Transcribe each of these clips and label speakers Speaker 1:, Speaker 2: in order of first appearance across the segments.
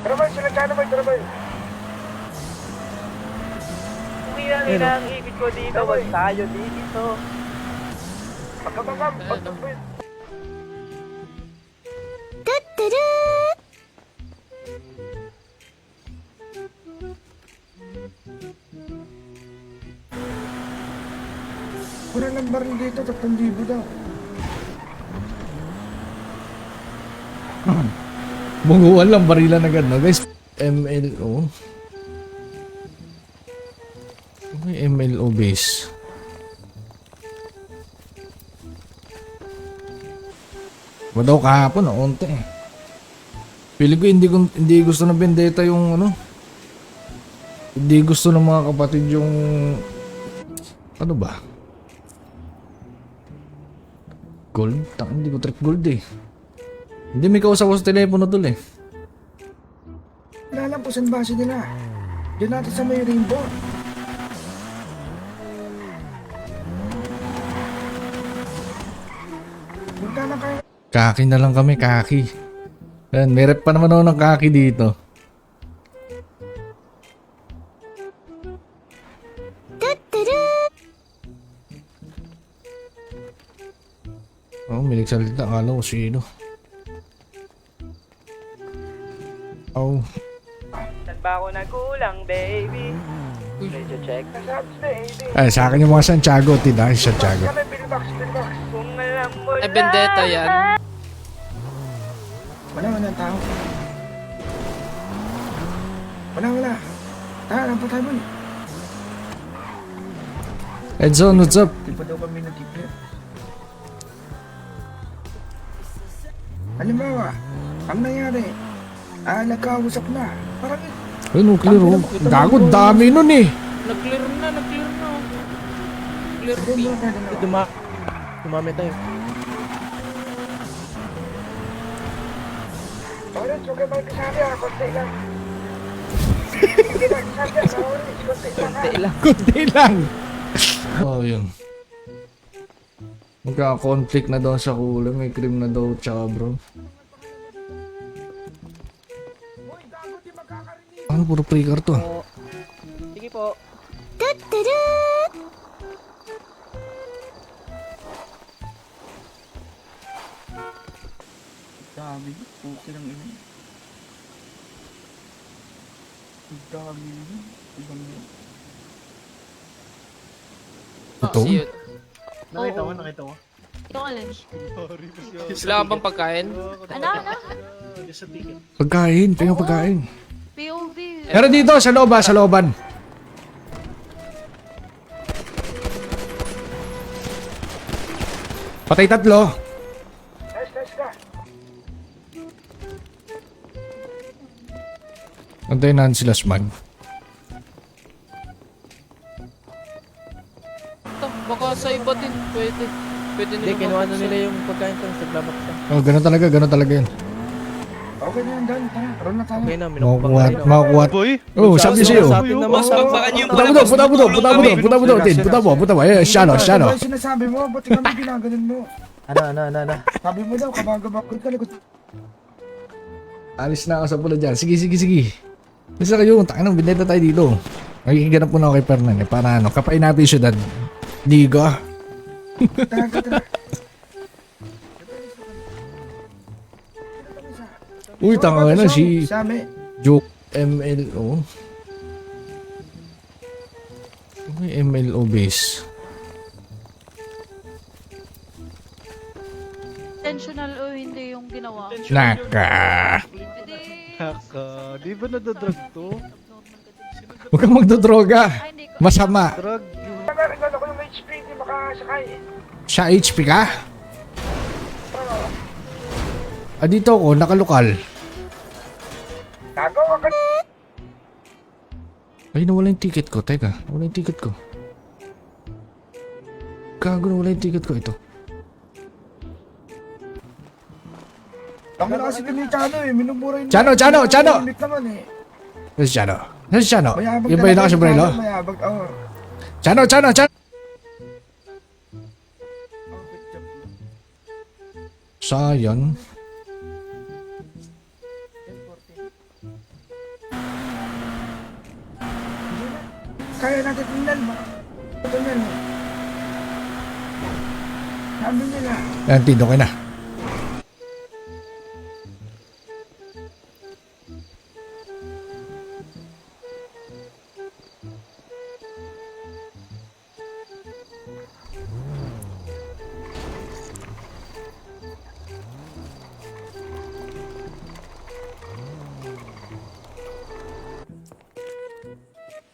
Speaker 1: Trabaho sila dyan naman, trabaho.
Speaker 2: Umiyan ang ibig ko dito, wag tayo dito.
Speaker 1: Pagkabangam, pagkabangam. Kurang ng baril dito, 3,000 daw.
Speaker 3: Bunguan lang, barilan agad, no guys? MLO. Okay, MLO base. Ba daw kahapon, onte eh. Pili ko hindi gusto na Vendetta yung ano. Hindi gusto ng mga kapatid yung ano ba? Gold? Hindi ko trip gold eh. Hindi may kausap ko sa telepono dul eh.
Speaker 1: Lalampusan base nila. Diyan natin sa may rainbow. Magkano kayo?
Speaker 3: Kaki na lang kami, kaki. Ayan, may rep pa naman ako ng kaki dito. Oh, may nagsalita. Akala ko sino. Oh.
Speaker 2: Saan ba ako nagkulang, baby? Medyo check.
Speaker 1: Nasabs na eh.
Speaker 3: Ay, sa akin yung mga Santiago. Tindahan si Santiago.
Speaker 1: Kami, pillbox.
Speaker 2: Kung alam mo
Speaker 4: Ay, Vendetta yan.
Speaker 1: Wala tao. Wala. Tara, pa tayo boy.
Speaker 3: Edson, what's up?
Speaker 1: Di pa daw kami nag-tip. Halimbawa, ang nangyari, nagkausap na. Parang
Speaker 3: Ay, nuclear oh. Gago, dami nun eh.
Speaker 4: Nag-clear na. Clear B.
Speaker 2: Dumami tayo.
Speaker 1: Orange, huwag kayo magkasabi konti lang. Hindi lang, sabi Orange, konti lang.
Speaker 3: Kunti lang. Oh, yun. Magka-conflict na daw sa kulo. May cream na daw tsaka bro. Ano, puro pre-car to.
Speaker 2: Sige po.
Speaker 1: Dami, okay lang yun. Dami yun.
Speaker 3: Ito?
Speaker 4: See you.
Speaker 5: Nakita mo?
Speaker 6: Ito ka lang.
Speaker 4: Wala ka bang pagkain?
Speaker 6: Ano?
Speaker 3: Pagkain, tingnan pagkain.
Speaker 6: POV.
Speaker 3: Pero dito, sa looban, sa looban. Patay tatlo.
Speaker 1: Nice ka.
Speaker 3: Antayin natin sila Smag.
Speaker 4: Baka sa iba din, pwede. Pwede
Speaker 2: Hindi,
Speaker 4: nila
Speaker 2: kinuha na
Speaker 4: mabuksan.
Speaker 2: nila yung pagkain ko sa Starbucks ka.
Speaker 3: Oh, ganun talaga yun.
Speaker 1: Okay na yan, Dan. Tara, roll na tayo.
Speaker 2: Okay na,
Speaker 3: Makukuha. Oh, sabi sa'yo.
Speaker 4: Mas pagpakan yung
Speaker 3: Puta mo. Eh, Shano.
Speaker 1: Ano yung sinasabi mo? Ba't kami ginaganon mo?
Speaker 2: Ano?
Speaker 1: Sabi mo daw, kabagabakot ka likod.
Speaker 3: Alis na ako sa pula dyan. Sige. Basta kayo, takin ng bineta tayo dito. Nakikiganap muna ako kay Fernan eh. Para ano, kapain natin yung syudad. Liga.
Speaker 1: Tara.
Speaker 3: Uy, tanga na si
Speaker 1: Sami.
Speaker 3: Joke MLO. Okay, MLO base.
Speaker 6: Intentional o hindi yung ginawa.
Speaker 3: Naka.
Speaker 6: Pwede.
Speaker 5: Di ba nadadrug to?
Speaker 3: Huwag kang magdodroga.
Speaker 6: Ay, hindi ko.
Speaker 3: Masama.
Speaker 5: Drug.
Speaker 1: Nagano ko yung HP, hindi makasakay.
Speaker 3: Siya HP ka? Dito ako, nakalokal.
Speaker 1: Nagawa ka.
Speaker 3: Ay, nawala yung ticket ko. Teka, nawala yung ticket ko. Gago, nawala yung ticket ko. Ito.
Speaker 1: Tama na kasi kami Chano eh, minumura yun.
Speaker 3: Chano!
Speaker 1: Limit naman eh.
Speaker 3: Nasa Chano? Nasa Chano?
Speaker 1: Mayabag
Speaker 3: Yung ba yung nakasombrero?
Speaker 1: Mayabag, oo.
Speaker 3: Chano! Sayang.
Speaker 1: Kaya natin tingnan mo. Ito yan eh. Sabi nila.
Speaker 3: Yan, Tid, okay na.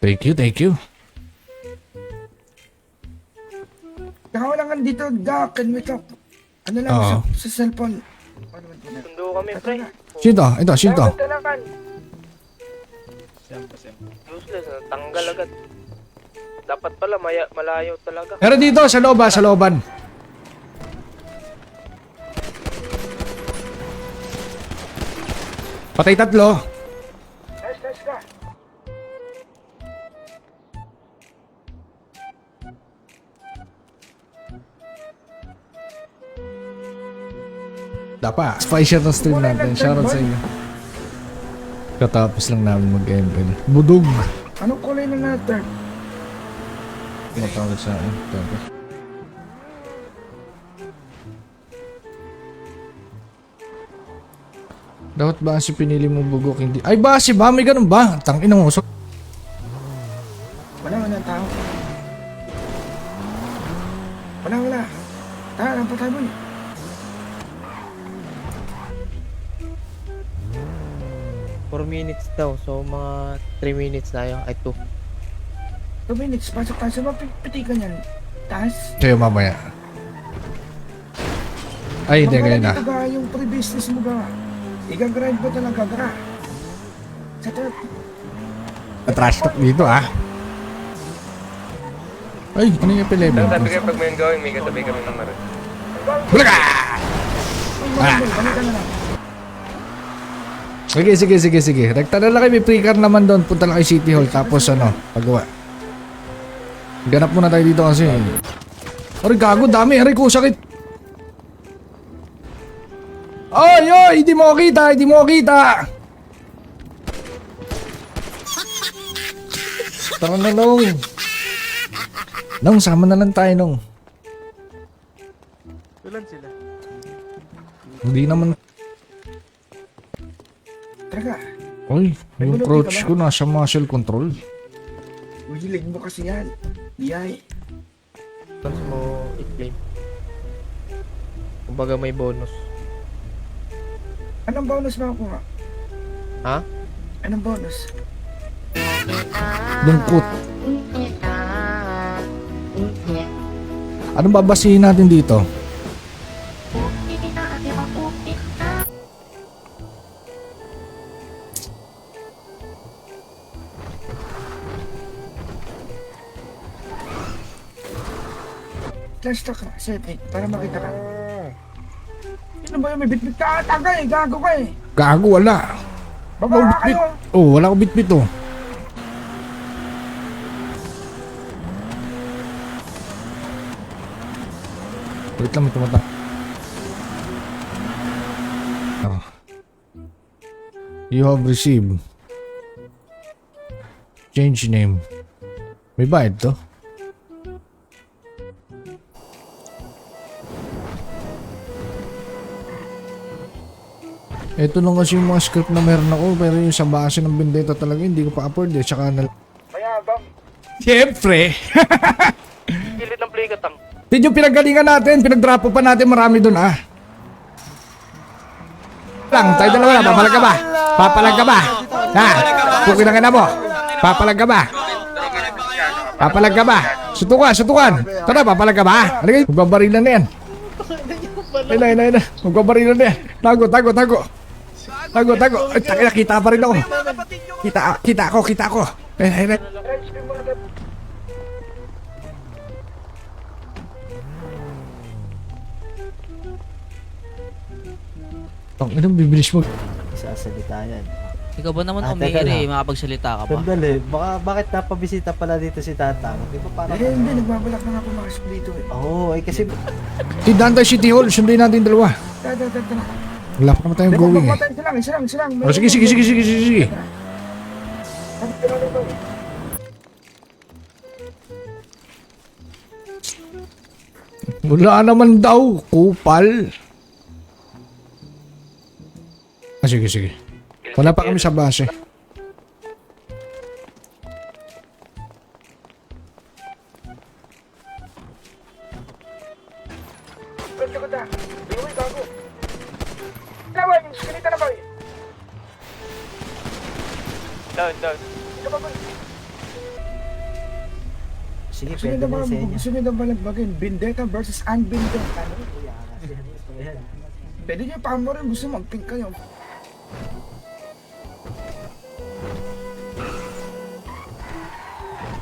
Speaker 3: Thank you, thank you.
Speaker 1: Saka wala ka dito, Doc. Can we talk? Ano lang
Speaker 3: Oo.
Speaker 1: sa cellphone. Ano ba ito?
Speaker 2: Sundo kami, pre.
Speaker 3: Sino? Ito, sino?
Speaker 1: Dapat talakan.
Speaker 2: Useless, tanggal agad. Dapat pala, malayo talaga.
Speaker 3: Pero dito, sa loob sa looban. Patay tatlo.
Speaker 1: Nice ka.
Speaker 3: Dapat. Spy-share ng stream natin. Shoutout sa inyo. Katapos lang namin mag-ML. Budog.
Speaker 1: Anong kulay na natin?
Speaker 3: Matawag sa akin. Tapos. Dapat ba si pinili mo bugok hindi? Ay ba si ba? May ganun ba? Tangina mo.
Speaker 1: Wala tao. Wala. Tara, lang pa tayo mo.
Speaker 7: 4 minutes daw, so mga 3 minutes tayo, ay 2.
Speaker 1: 2 minutes, pasok tayo sa mga pitikan yan. Taas.
Speaker 3: Sa'yo mamaya. Ay hindi, ganyan na.
Speaker 1: Dito ba yung pre-business mo ba? Iga-grind ba talaga ka? Sa truck.
Speaker 3: Trash talk dito ah. Ay, ano yung P11?
Speaker 2: Sabi kayo pag may gawin, may katabi kami ng marin.
Speaker 3: Bulaga!
Speaker 1: Balik ka na lang.
Speaker 3: Sige. Rekta na lang kayo, may pre-car naman doon. Punta lang kayo City Hall, tapos ano, pagawa. Ganap muna tayo dito kasi. Aray, gago, dami. Aray ko, sakit. Oy, hindi mo kita. Tara na, Nong. Nong, sama na lang tayo, Nong.
Speaker 5: Ilan sila?
Speaker 3: Hindi naman.
Speaker 1: Tara.
Speaker 3: Oy, yung crouch ko nasa muscle control.
Speaker 1: Ujilig mo kasi yan. Yay.
Speaker 7: Tapos mo i-claim. Kumbaga may bonus.
Speaker 1: Anong bonus makukuha?
Speaker 7: Ha?
Speaker 1: Anong bonus?
Speaker 3: Lungkot. Anong babasihin natin dito?
Speaker 1: Flash talk ka, setting, para makita ka. Ano ba yung may bitbit ka? Tagay, gago ka eh.
Speaker 3: Gago, wala.
Speaker 1: Baba ka kayo.
Speaker 3: Oh, wala ko bitbit oh. Wait lang, may tumata. Oh. You have received. Change name. May bayad to? Ito lang kasi yung mga script na meron ako, pero yung sa base ng Vendetta talaga hindi ko pa afford eh. Tsaka na...
Speaker 1: Mayabang.
Speaker 3: Siyempre!
Speaker 2: Pilit ng play katang.
Speaker 3: Hindi yung pinagalingan natin, pinag-drop pa natin marami dun ah. Lang, tayo dalawa na, papalag ka ba? Papalag ka ba? Ha? Pukin na ka na mo. Papalag ka ba? Papalag ka ba? Sutukan. Tara, papalag ka ba? Halika, magbabarilan na yan. Ayun na. Magbabarilan na yan. Tago. Ay, kita pa rin ako. Kita ako. Ayun. Ang inang bibilis mo.
Speaker 8: Sasalita yan.
Speaker 9: Ikaw ba naman
Speaker 8: Teka
Speaker 9: umiri,
Speaker 8: lang.
Speaker 9: makapagsalita ka pa?
Speaker 8: Sandali, bakit napabisita pala dito si Tatang? Di ba parang...
Speaker 1: Hindi, nagbabalak na ako makasip dito eh.
Speaker 8: Oo, kasi...
Speaker 3: Tindahan tayo City Hall, sunduin natin dalawa.
Speaker 1: Tara.
Speaker 3: Wala pa naman tayong going eh.
Speaker 1: Isa lang.
Speaker 3: Oh, sige.
Speaker 1: Sabi ko na dito.
Speaker 3: Wala naman daw, kupal. Ah, sige, sige. Wala pa kami sa base.
Speaker 1: Pwede ko ta. Binuwi, gago. Lawan, sinita na boy.
Speaker 2: Down, down.
Speaker 1: Ito ba boy?
Speaker 8: Sige,
Speaker 1: Sunod
Speaker 8: pwede
Speaker 1: na
Speaker 8: na
Speaker 1: mga
Speaker 8: sa inyo.
Speaker 1: sunod na balagbagin. Vendetta versus unvendetta. Ano? Pwede nyo pa mo rin. Gusto mag-pink kayo.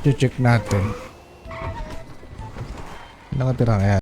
Speaker 3: Check natin. Nakatira kaya.